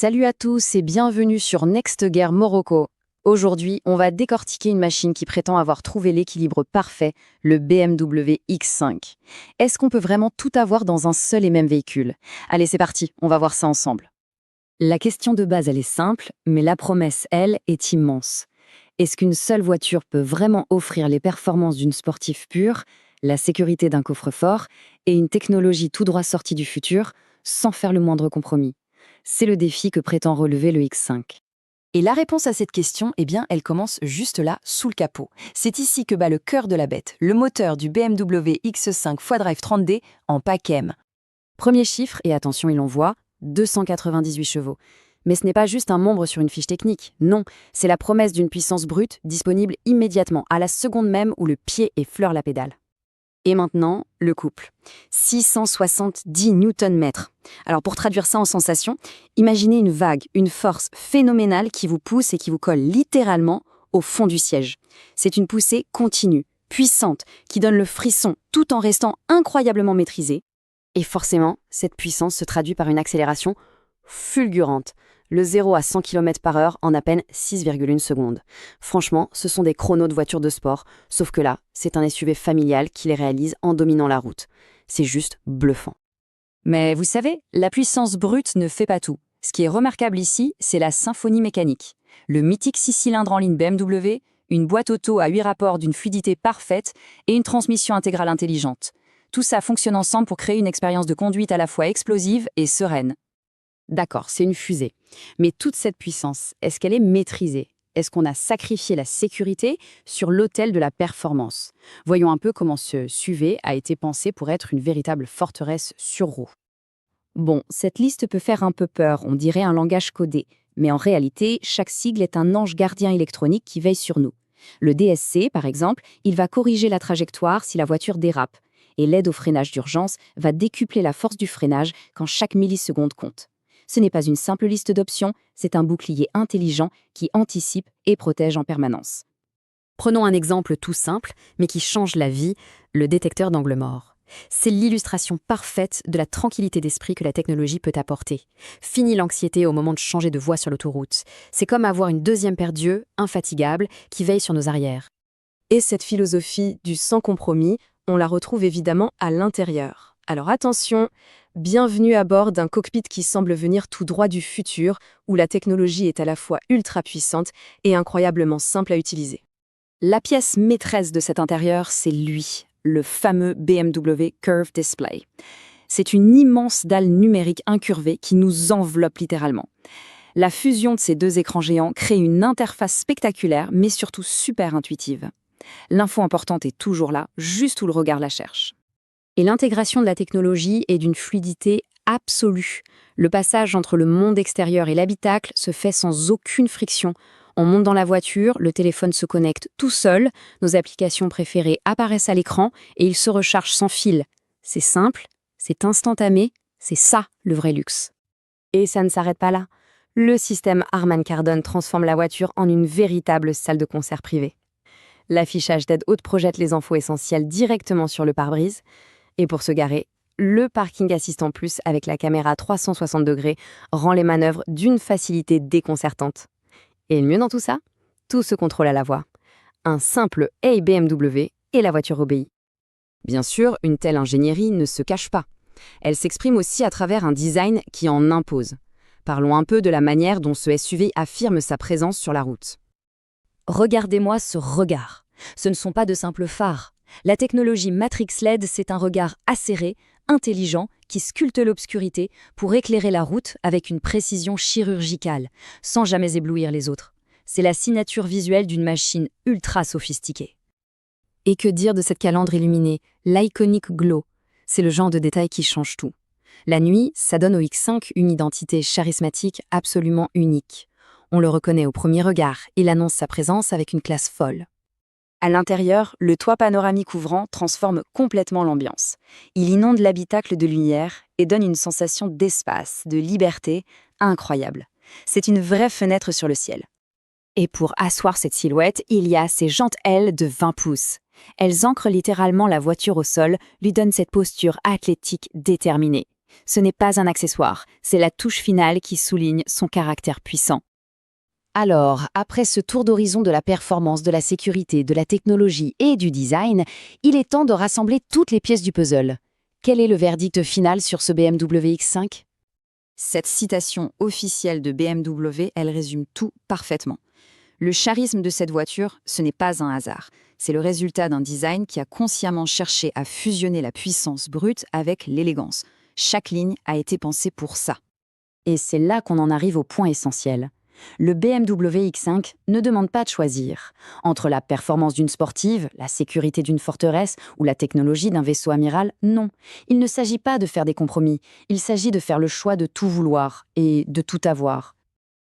Salut à tous et bienvenue sur Next Gear Morocco. Aujourd'hui, on va décortiquer une machine qui prétend avoir trouvé l'équilibre parfait, le BMW X5. Est-ce qu'on peut vraiment tout avoir dans un seul et même véhicule? Allez, c'est parti, on va voir ça ensemble. La question de base, elle est simple, mais la promesse, elle, est immense. Est-ce qu'une seule voiture peut vraiment offrir les performances d'une sportive pure, la sécurité d'un coffre-fort et une technologie tout droit sortie du futur, sans faire le moindre compromis? C'est le défi que prétend relever le X5. Et la réponse à cette question, eh bien, elle commence juste là, sous le capot. C'est ici que bat le cœur de la bête, le moteur du BMW X5 quadrive 30D en pack M. Premier chiffre, et attention, il l'envoie, 298 chevaux. Mais ce n'est pas juste un nombre sur une fiche technique, non, c'est la promesse d'une puissance brute disponible immédiatement, à la seconde même où le pied effleure la pédale. Et maintenant, le couple. 670 Nm. Alors pour traduire ça en sensation, imaginez une vague, une force phénoménale qui vous pousse et qui vous colle littéralement au fond du siège. C'est une poussée continue, puissante, qui donne le frisson tout en restant incroyablement maîtrisée. Et forcément, cette puissance se traduit par une accélération fulgurante. Le 0 à 100 km/h en à peine 6,1 secondes. Franchement, ce sont des chronos de voitures de sport, sauf que là, c'est un SUV familial qui les réalise en dominant la route. C'est juste bluffant. Mais vous savez, la puissance brute ne fait pas tout. Ce qui est remarquable ici, c'est la symphonie mécanique. Le mythique 6 cylindres en ligne BMW, une boîte auto à 8 rapports d'une fluidité parfaite et une transmission intégrale intelligente. Tout ça fonctionne ensemble pour créer une expérience de conduite à la fois explosive et sereine. D'accord, c'est une fusée. Mais toute cette puissance, est-ce qu'elle est maîtrisée? Est-ce qu'on a sacrifié la sécurité sur l'autel de la performance? Voyons un peu comment ce SUV a été pensé pour être une véritable forteresse sur roue. Bon, cette liste peut faire un peu peur, on dirait un langage codé. Mais en réalité, chaque sigle est un ange gardien électronique qui veille sur nous. Le DSC, par exemple, il va corriger la trajectoire si la voiture dérape. Et l'aide au freinage d'urgence va décupler la force du freinage quand chaque milliseconde compte. Ce n'est pas une simple liste d'options, c'est un bouclier intelligent qui anticipe et protège en permanence. Prenons un exemple tout simple, mais qui change la vie, le détecteur d'angle mort. C'est l'illustration parfaite de la tranquillité d'esprit que la technologie peut apporter. Fini l'anxiété au moment de changer de voie sur l'autoroute. C'est comme avoir une deuxième paire d'yeux, infatigable, qui veille sur nos arrières. Et cette philosophie du sans compromis, on la retrouve évidemment à l'intérieur. Alors attention, bienvenue à bord d'un cockpit qui semble venir tout droit du futur, où la technologie est à la fois ultra puissante et incroyablement simple à utiliser. La pièce maîtresse de cet intérieur, c'est lui, le fameux BMW Curve Display. C'est une immense dalle numérique incurvée qui nous enveloppe littéralement. La fusion de ces deux écrans géants crée une interface spectaculaire, mais surtout super intuitive. L'info importante est toujours là, juste où le regard la cherche. Et l'intégration de la technologie est d'une fluidité absolue. Le passage entre le monde extérieur et l'habitacle se fait sans aucune friction. On monte dans la voiture, le téléphone se connecte tout seul, nos applications préférées apparaissent à l'écran et il se recharge sans fil. C'est simple, c'est instantané, c'est ça le vrai luxe. Et ça ne s'arrête pas là. Le système Harman Kardon transforme la voiture en une véritable salle de concert privée. L'affichage d'aide haute projette les infos essentielles directement sur le pare-brise. Et pour se garer, le Parking Assistant Plus avec la caméra 360 degrés rend les manœuvres d'une facilité déconcertante. Et le mieux dans tout ça, tout se contrôle à la voix. Un simple « Hey BMW » et la voiture obéit. Bien sûr, une telle ingénierie ne se cache pas. Elle s'exprime aussi à travers un design qui en impose. Parlons un peu de la manière dont ce SUV affirme sa présence sur la route. Regardez-moi ce regard. Ce ne sont pas de simples phares. La technologie Matrix LED, c'est un regard acéré, intelligent, qui sculpte l'obscurité pour éclairer la route avec une précision chirurgicale, sans jamais éblouir les autres. C'est la signature visuelle d'une machine ultra sophistiquée. Et que dire de cette calandre illuminée, l'Iconic Glow? C'est le genre de détail qui change tout. La nuit, ça donne au X5 une identité charismatique absolument unique. On le reconnaît au premier regard, il annonce sa présence avec une classe folle. À l'intérieur, le toit panoramique ouvrant transforme complètement l'ambiance. Il inonde l'habitacle de lumière et donne une sensation d'espace, de liberté incroyable. C'est une vraie fenêtre sur le ciel. Et pour asseoir cette silhouette, il y a ces jantes L de 20 pouces. Elles ancrent littéralement la voiture au sol, lui donnent cette posture athlétique déterminée. Ce n'est pas un accessoire, c'est la touche finale qui souligne son caractère puissant. Alors, après ce tour d'horizon de la performance, de la sécurité, de la technologie et du design, il est temps de rassembler toutes les pièces du puzzle. Quel est le verdict final sur ce BMW X5 ? Cette citation officielle de BMW, elle résume tout parfaitement. Le charisme de cette voiture, ce n'est pas un hasard. C'est le résultat d'un design qui a consciemment cherché à fusionner la puissance brute avec l'élégance. Chaque ligne a été pensée pour ça. Et c'est là qu'on en arrive au point essentiel. Le BMW X5 ne demande pas de choisir. Entre la performance d'une sportive, la sécurité d'une forteresse ou la technologie d'un vaisseau amiral, non. Il ne s'agit pas de faire des compromis. Il s'agit de faire le choix de tout vouloir et de tout avoir.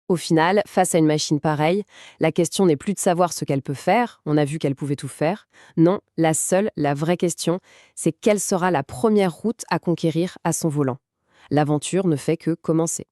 Au final, face à une machine pareille, la question n'est plus de savoir ce qu'elle peut faire, on a vu qu'elle pouvait tout faire. Non, la vraie question, c'est quelle sera la première route à conquérir à son volant. L'aventure ne fait que commencer.